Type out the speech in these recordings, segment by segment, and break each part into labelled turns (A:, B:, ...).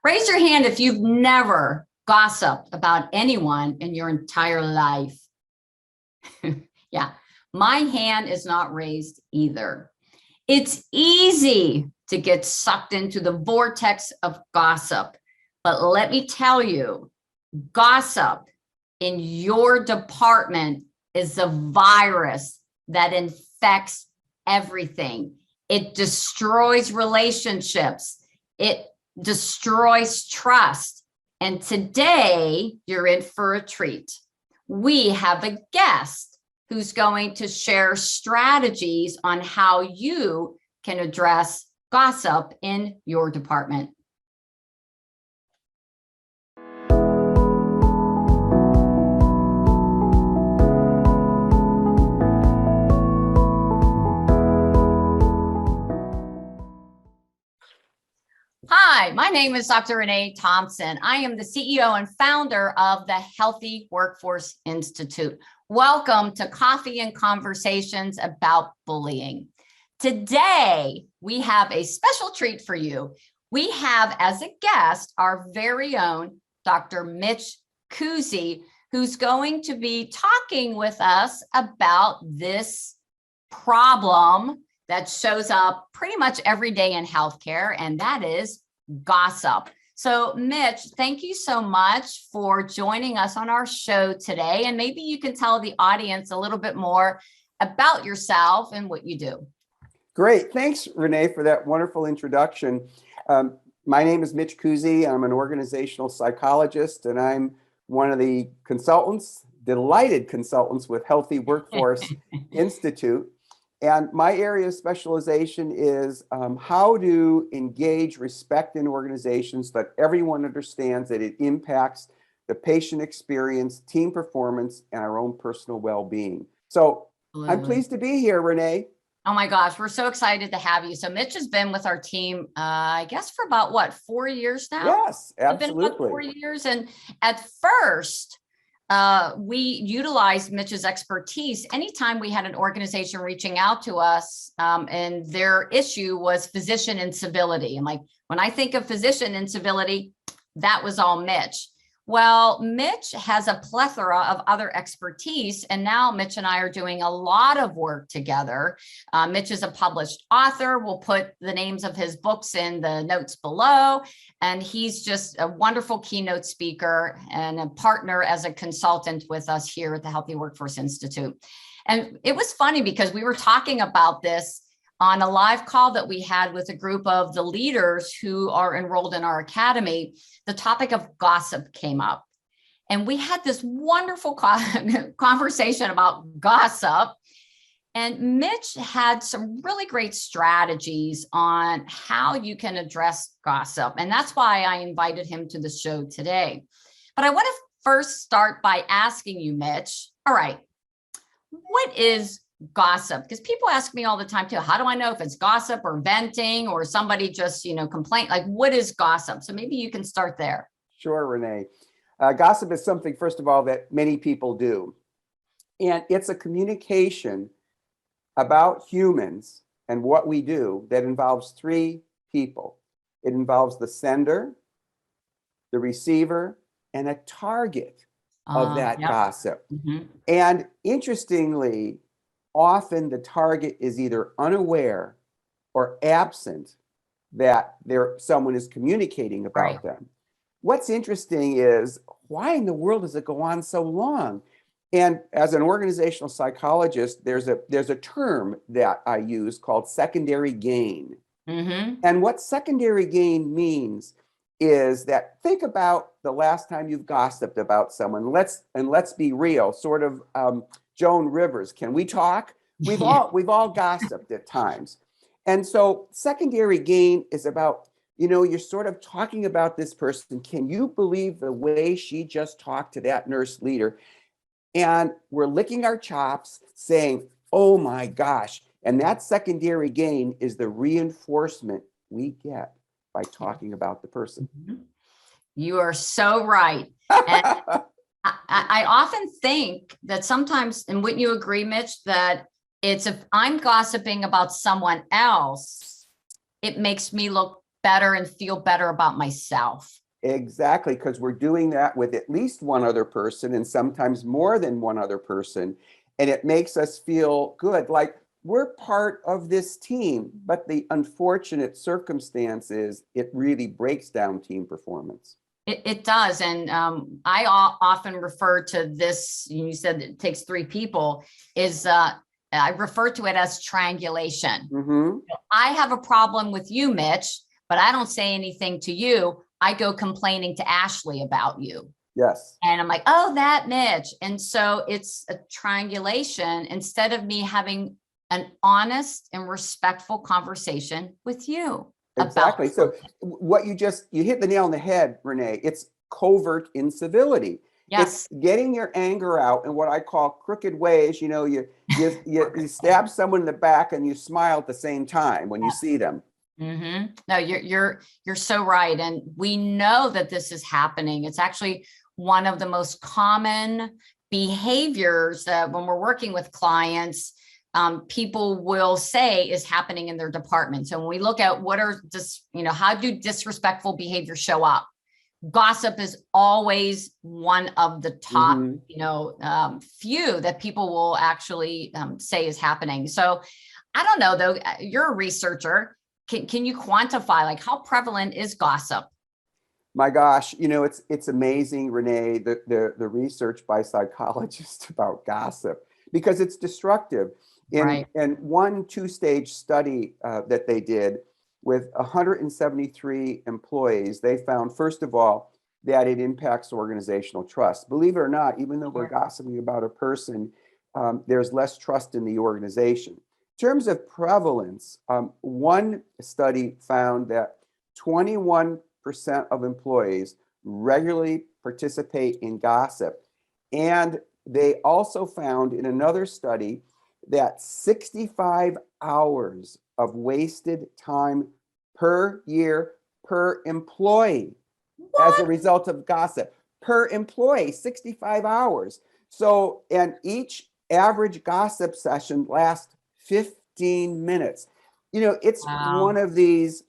A: Raise your hand if you've never gossiped about anyone in your entire life. Yeah, my hand is not raised either. It's easy to get sucked into the vortex of gossip, but let me tell you, gossip in your department is a virus that infects everything. It destroys relationships. It destroys trust. And today you're in for a treat. We have a guest who's going to share strategies on how you can address gossip in your department. Hi, my name is Dr. Renee Thompson. I am the CEO and founder of the Healthy Workforce Institute. Welcome to Coffee and Conversations about Bullying. Today, we have a special treat for you. We have as a guest our very own Dr. 𝗵𝗂𝗿, who's going to be talking with us about this problem that shows up pretty much every day in healthcare, and that is gossip. So Mitch, thank you so much for joining us on our show today. And maybe you can tell the audience a little bit more about yourself and what you do.
B: Great. Thanks, Renee, for that wonderful introduction. My name is 𝗵𝗂𝗿. I'm an organizational psychologist, and I'm one of the consultants, delighted consultants with Healthy Workforce Institute. And my area of specialization is how to engage respect in organizations so that everyone understands that it impacts the patient experience, team performance, and our own personal well-being. So absolutely. I'm pleased to be here, Renee.
A: Oh my gosh, we're so excited to have you. So Mitch has been with our team, I guess for about what, 4 years now?
B: Yes, absolutely.
A: It's been about 4 years. And at first, we utilized Mitch's expertise anytime we had an organization reaching out to us and their issue was physician incivility. And like, when I think of physician incivility, that was all Mitch. Well, Mitch has a plethora of other expertise, and now Mitch and I are doing a lot of work together. Mitch is a published author. We'll put the names of his books in the notes below, and he's just a wonderful keynote speaker and a partner as a consultant with us here at the Healthy Workforce Institute. And it was funny because we were talking about this on a live call that we had with a group of the leaders who are enrolled in our academy. The topic of gossip came up, and we had this wonderful conversation about gossip. And Mitch had some really great strategies on how you can address gossip. And that's why I invited him to the show today. But I want to first start by asking you, Mitch, all right, what is gossip? Because people ask me all the time too, how do I know if it's gossip or venting or somebody just, complain? Like, what is gossip? So maybe you can start there.
B: Sure, Renee. Gossip is something, first of all, that many people do. And it's a communication about humans and what we do that involves three people. It involves the sender, the receiver, and a target of that gossip. Mm-hmm. And interestingly, often the target is either unaware or absent that someone is communicating about them. What's interesting is, why in the world does it go on so long? And as an organizational psychologist, there's a term that I use called secondary gain. Mm-hmm. And what secondary gain means is that, think about the last time you've gossiped about someone. Let's be real, sort of Joan Rivers, can we talk? We've all gossiped at times. And so secondary gain is about, you're sort of talking about this person. Can you believe the way she just talked to that nurse leader? And we're licking our chops saying, oh my gosh. And that secondary gain is the reinforcement we get by talking about the person.
A: You are so right. And I often think that sometimes, and wouldn't you agree, Mitch, that it's if I'm gossiping about someone else, it makes me look better and feel better about myself.
B: Exactly, because we're doing that with at least one other person and sometimes more than one other person. And it makes us feel good, like we're part of this team. But the unfortunate circumstance is it really breaks down team performance.
A: It does. And I often refer to this, you said it takes 3 people, is I refer to it as triangulation. I have a problem with you, Mitch, but I don't say anything to you. I go complaining to Ashley about you.
B: Yes.
A: And I'm like, oh, that Mitch. And so it's a triangulation instead of me having an honest and respectful conversation with you.
B: Exactly. So what you hit the nail on the head, Renee. It's covert incivility.
A: Yes.
B: It's getting your anger out in what I call crooked ways. You stab someone in the back and you smile at the same time when you see them.
A: No, you're so right. And we know that this is happening. It's actually one of the most common behaviors that when we're working with clients, people will say is happening in their department. So when we look at how do disrespectful behavior show up? Gossip is always one of the top, few that people will actually say is happening. So I don't know though, you're a researcher. Can you quantify, like, how prevalent is gossip?
B: My gosh, it's amazing, Renee, the research by psychologists about gossip, because it's destructive. In one 2-stage study that they did with 173 employees, they found, first of all, that it impacts organizational trust. Believe it or not, even though we're gossiping about a person, there's less trust in the organization. In terms of prevalence, one study found that 21% of employees regularly participate in gossip. And they also found in another study that 65 hours of wasted time per year per employee as a result of gossip. Per employee, 65 hours. So, and each average gossip session lasts 15 minutes. It's one of these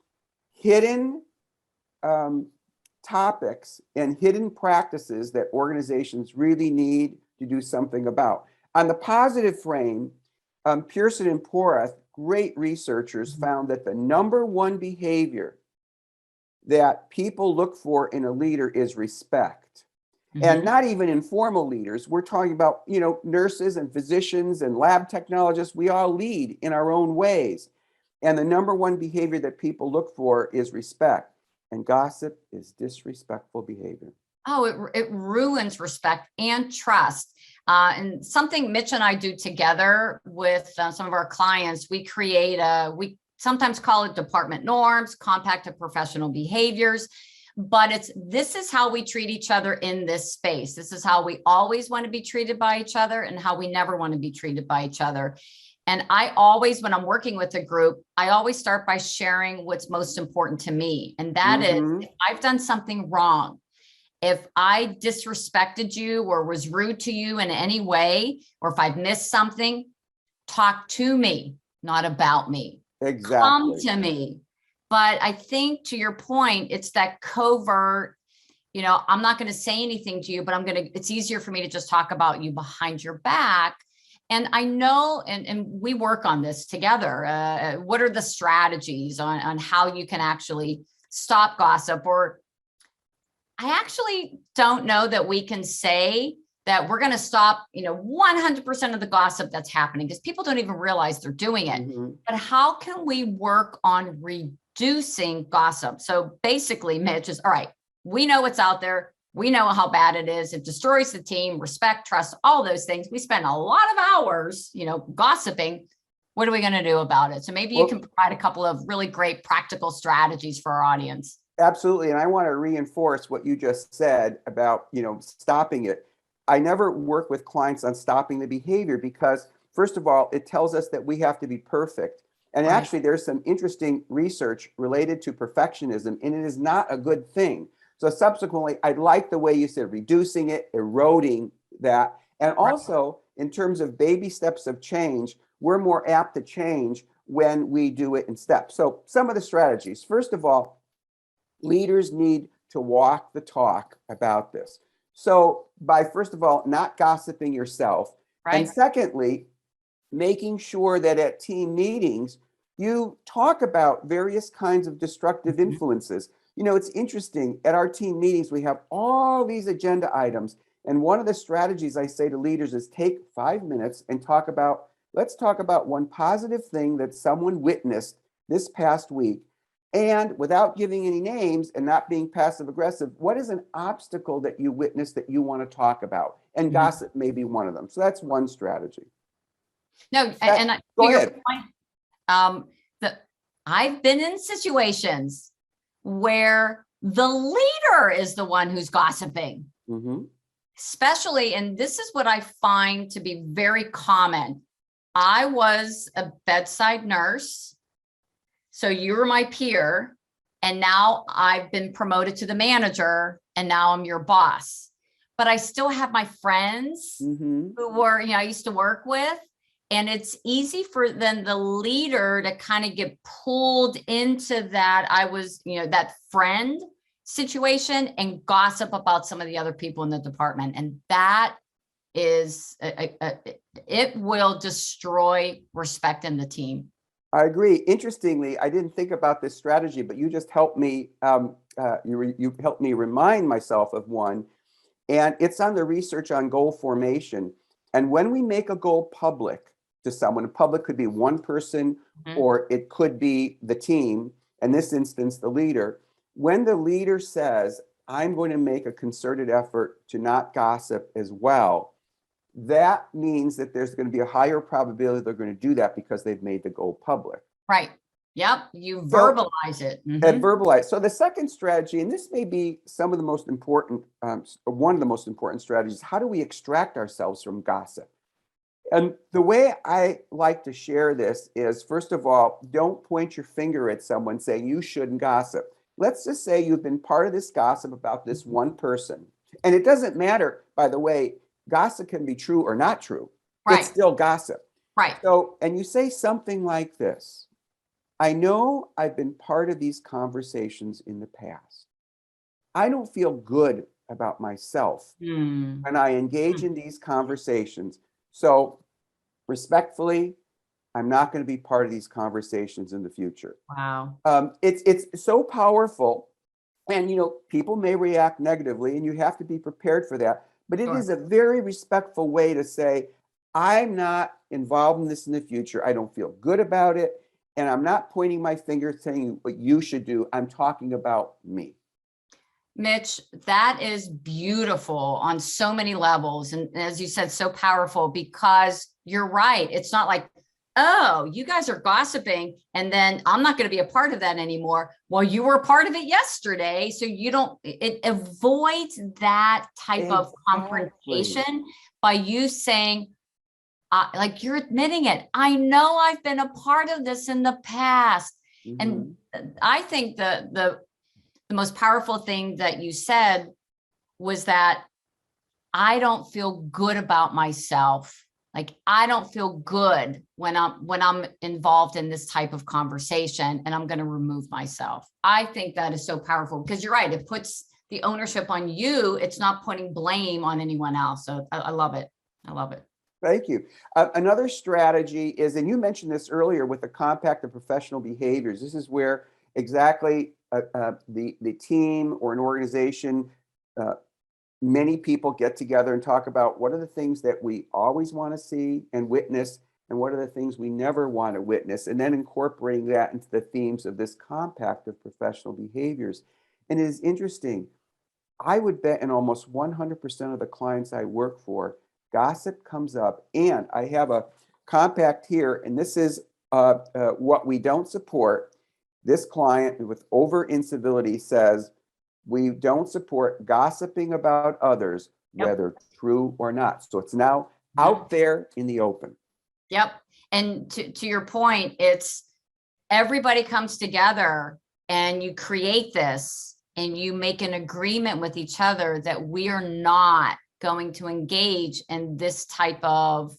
B: hidden topics and hidden practices that organizations really need to do something about. On the positive frame, Pearson and Porath, great researchers, found that the number one behavior that people look for in a leader is respect. And not even informal leaders. We're talking about, nurses and physicians and lab technologists. We all lead in our own ways. And the number one behavior that people look for is respect. And gossip is disrespectful behavior.
A: Oh, it ruins respect and trust. And something Mitch and I do together with some of our clients, we we sometimes call it department norms, compact of professional behaviors. But this is how we treat each other in this space. This is how we always want to be treated by each other and how we never want to be treated by each other. And I always, when I'm working with a group, I always start by sharing what's most important to me. And that is, if I've done something wrong, if I disrespected you or was rude to you in any way, or if I've missed something, talk to me, not about me.
B: Exactly.
A: Come to me. But I think, to your point, it's that covert, I'm not going to say anything to you, but it's easier for me to just talk about you behind your back. And I know, and we work on this together. What are the strategies on how you can actually stop gossip? Or I actually don't know that we can say that we're going to stop, 100% of the gossip that's happening, because people don't even realize they're doing it. But how can we work on reducing gossip? So basically, Mitch, is all right. We know what's out there. We know how bad it is. It destroys the team, respect, trust, all those things. We spend a lot of hours, gossiping. What are we going to do about it? So maybe you can provide a couple of really great practical strategies for our audience.
B: Absolutely. And I want to reinforce what you just said about, stopping it. I never work with clients on stopping the behavior because, first of all, it tells us that we have to be perfect. And actually, there's some interesting research related to perfectionism, and it is not a good thing. So subsequently, I like the way you said reducing it, eroding that. And also, in terms of baby steps of change, we're more apt to change when we do it in steps. So some of the strategies, first of all, Leaders need to walk the talk about this. So by, first of all, not gossiping yourself. And
A: Right.
B: secondly, making sure that at team meetings, you talk about various kinds of destructive
A: Mhm.
B: influences. You know, it's interesting. At our team meetings, we have all these agenda items. And one of the strategies I say to leaders is take 5 minutes and let's talk about one positive thing that someone witnessed this past week. And without giving any names and not being passive aggressive, what is an obstacle that you witnessed that you want to talk about? And
A: Mhm.
B: gossip may be one of them. So that's one strategy.
A: No,
B: That-
A: and
B: go
A: to your
B: ahead.
A: point, I've been in situations where the leader is the one who's gossiping,
B: Mhm.
A: especially, and this is what I find to be very common. I was a bedside nurse, so you were my peer, and now I've been promoted to the manager, and now I'm your boss. But I still have my friends
B: Mhm.
A: who were, I used to work with. And it's easy for then the leader to kind of get pulled into that that friend situation and gossip about some of the other people in the department. And that is, it will destroy respect in the team.
B: I agree. Interestingly, I didn't think about this strategy, but you just helped me. You helped me remind myself of one, and it's on the research on goal formation. And when we make a goal public to someone, public could be one person,
A: Mhm.
B: or it could be the team. In this instance, the leader. When the leader says, "I'm going to make a concerted effort to not gossip as well," that means that there's going to be a higher probability they're going to do that because they've made the goal public.
A: Right. Yep. You
B: So-
A: verbalize it. Mhm.
B: And verbalize. So the second strategy, and this may be some of the most important, one of the most important strategies, how do we extract ourselves from gossip? And the way I like to share this is, first of all, don't point your finger at someone saying you shouldn't gossip. Let's just say you've been part of this gossip about this one person. And it doesn't matter, by the way, gossip can be true or not true.
A: Right.
B: It's still gossip.
A: Right.
B: So, and you say something like this: "I know I've been part of these conversations in the past. I don't feel good about myself
A: Mm.
B: when I engage in these conversations. So respectfully, I'm not going to be part of these conversations in the future."
A: Wow.
B: It's so powerful, and people may react negatively, and you have to be prepared for that. But it
A: Sure.
B: is a very respectful way to say, "I'm not involved in this in the future. I don't feel good about it, and I'm not pointing my finger saying what you should do. I'm talking about me."
A: Mitch, that is beautiful on so many levels. And as you said, so powerful, because you're right. It's not like, oh, you guys are gossiping and then I'm not going to be a part of that anymore. Well, you were a part of it yesterday. So it avoids that type of confrontation by you saying, like you're admitting it. I know I've been a part of this in the past.
B: Mhm.
A: And I think the most powerful thing that you said was that I don't feel good about myself. Like I don't feel good when I'm involved in this type of conversation, and I'm going to remove myself. I think that is so powerful because you're right. It puts the ownership on you. It's not putting blame on anyone else. So I love it. I love it.
B: Thank you. Another strategy is, and you mentioned this earlier with the compact of professional behaviors. This is where exactly the team or an organization, many people get together and talk about what are the things that we always want to see and witness, and what are the things we never want to witness, and then incorporating that into the themes of this compact of professional behaviors. And it is interesting. I would bet in almost 100% of the clients I work for, gossip comes up, and I have a compact here, and this is what we don't support. This client with over incivility says, "We don't support gossiping about others,
A: Yep.
B: whether true or not." So it's now out there in the open.
A: Yep. And to your point, it's everybody comes together and you create this and you make an agreement with each other that we are not going to engage in this type of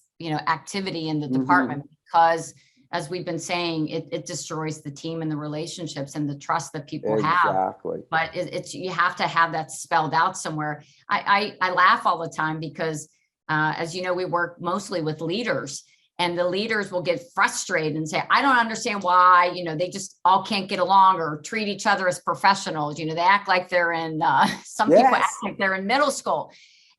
A: activity in the department, because as we've been saying, it destroys the team and the relationships and the trust that people have.
B: Exactly.
A: But it's you have to have that spelled out somewhere. I laugh all the time because, as you know, we work mostly with leaders, and the leaders will get frustrated and say, I don't understand why, they just all can't get along or treat each other as professionals. They act like they're in, some people act like they're in middle school.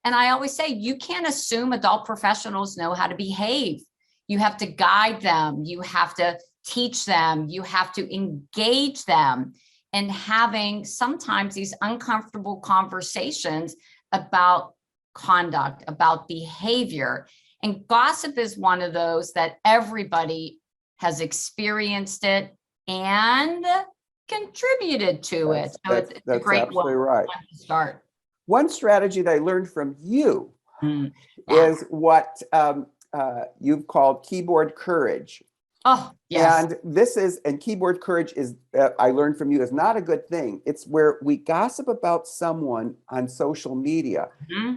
A: And I always say, you can't assume adult professionals know how to behave. You have to guide them. You have to teach them. You have to engage them, and having sometimes these uncomfortable conversations about conduct, about behavior. And gossip is one of those that everybody has experienced it and contributed to it. So it's a great
B: absolutely right.
A: To start.
B: One strategy that I learned from you is what you've called keyboard courage.
A: Oh, yes.
B: And keyboard courage is, I learned from you, is not a good thing. It's where we gossip about someone on social media.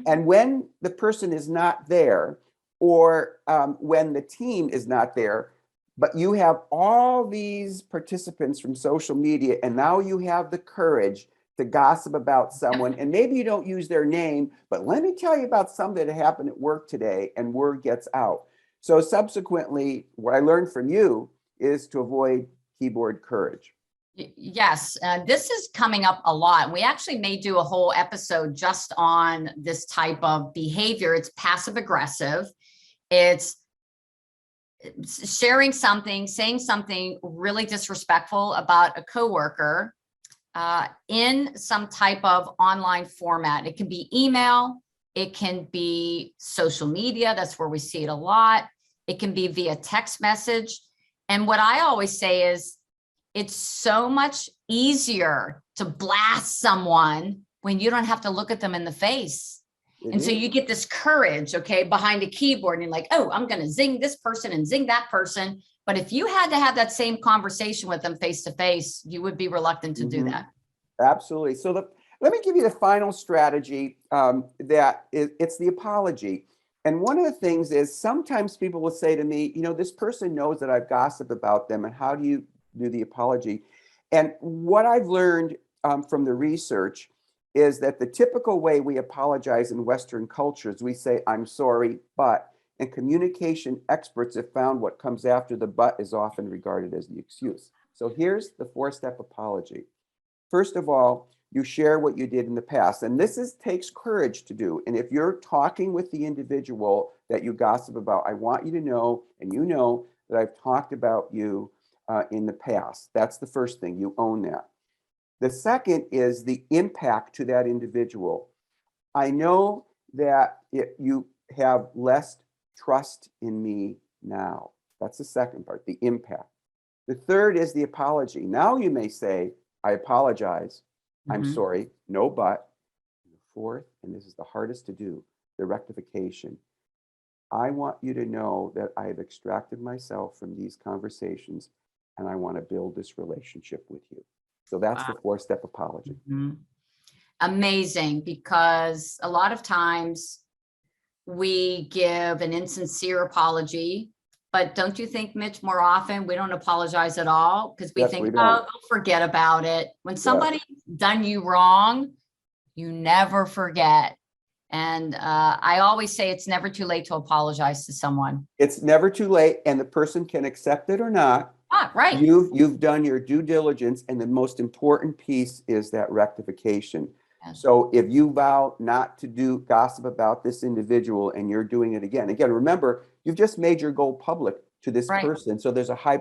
B: And when the person is not there, or when the team is not there, but you have all these participants from social media, and now you have the courage to gossip about someone, and maybe you don't use their name, but let me tell you about something that happened at work today, and word gets out. So subsequently, what I learned from you is to avoid keyboard courage.
A: Yes, this is coming up a lot. We actually may do a whole episode just on this type of behavior. It's passive aggressive. It's sharing something, saying something really disrespectful about a coworker in some type of online format. It can be email, it can be social media. That's where we see it a lot. It can be via text message. And what I always say is, it's so much easier to blast someone when you don't have to look at them in the face. And so you get this courage, okay, behind a keyboard, and you're like, oh, I'm going to zing this person and zing that person. But if you had to have that same conversation with them face to face, you would be reluctant to do that.
B: Absolutely. So let me give you the final strategy. It's the apology. And one of the things is, sometimes people will say to me, this person knows that I've gossiped about them, and how do you do the apology? And what I've learned from the research is that the typical way we apologize in Western cultures, we say, I'm sorry, but, and communication experts have found what comes after the but is often regarded as the excuse. So here's the 4-step apology. First of all, you share what you did in the past. And this takes courage to do. And if you're talking with the individual that you gossip about, I want you to know, and you know, that I've talked about you in the past. That's the first thing. You own that. The second is the impact to that individual. I know that you have less trust in me now. That's the second part, the impact. The third is the apology. Now you may say, I apologize. I'm sorry. No but. The fourth, and this is the hardest to do, the rectification. I want you to know that I have extracted myself from these conversations, and I want to build this relationship with you. So that's the 4-step apology.
A: Amazing, because a lot of times we give an insincere apology, but don't you think, Mitch, more often we don't apologize at all because we think, oh, they'll forget about it. When somebody's done you wrong, you never forget. And I always say it's never too late to apologize to someone. It's
B: never too late, and the person can accept it or not.
A: Right.
B: You've done your due diligence, and the most important piece is that rectification. Yes. So if you vow not to do gossip about this individual and you're doing it again, remember, you've just made your goal public to this person. So there's a higher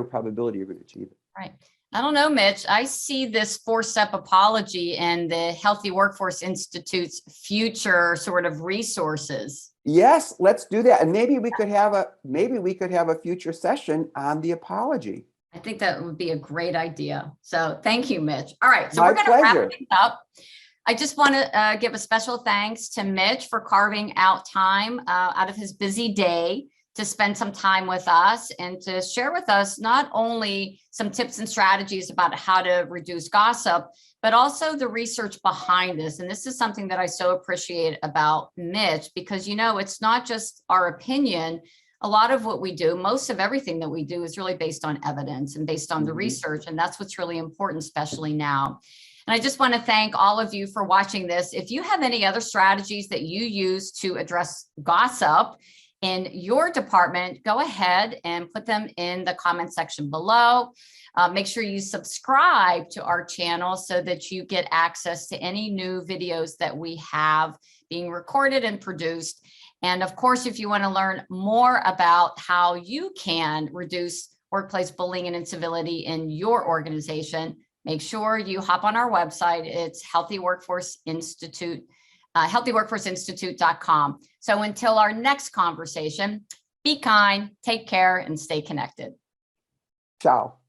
B: probability you're going to achieve it.
A: Right. I don't know, Mitch. I see this 4-step apology in the Healthy Workforce Institute's future sort of resources.
B: Yes, let's do that. And maybe we could have a future session on the apology.
A: I think that would be a great idea. So thank you, Mitch. All right. So
B: My
A: we're going to
B: pleasure.
A: wrap things up. I just want to give a special thanks to Mitch for carving out time out of his busy day to spend some time with us and to share with us not only some tips and strategies about how to reduce gossip, but also the research behind this. And this is something that I so appreciate about Mitch, because, it's not just our opinion. a lot of what we do, most of everything that we do is really based on evidence and based on the research. And that's what's really important, especially now. And I just want to thank all of you for watching this. If you have any other strategies that you use to address gossip in your department, go ahead and put them in the comment section below. Make sure you subscribe to our channel so that you get access to any new videos that we have being recorded and produced. And of course, if you want to learn more about how you can reduce workplace bullying and incivility in your organization, make sure you hop on our website. It's 𝗕𝗂𝗵𝑃𝗶𝗄𝗏𝗂𝑖nstitute.com. So until our next conversation, be kind, take care, and stay connected.
B: Ciao.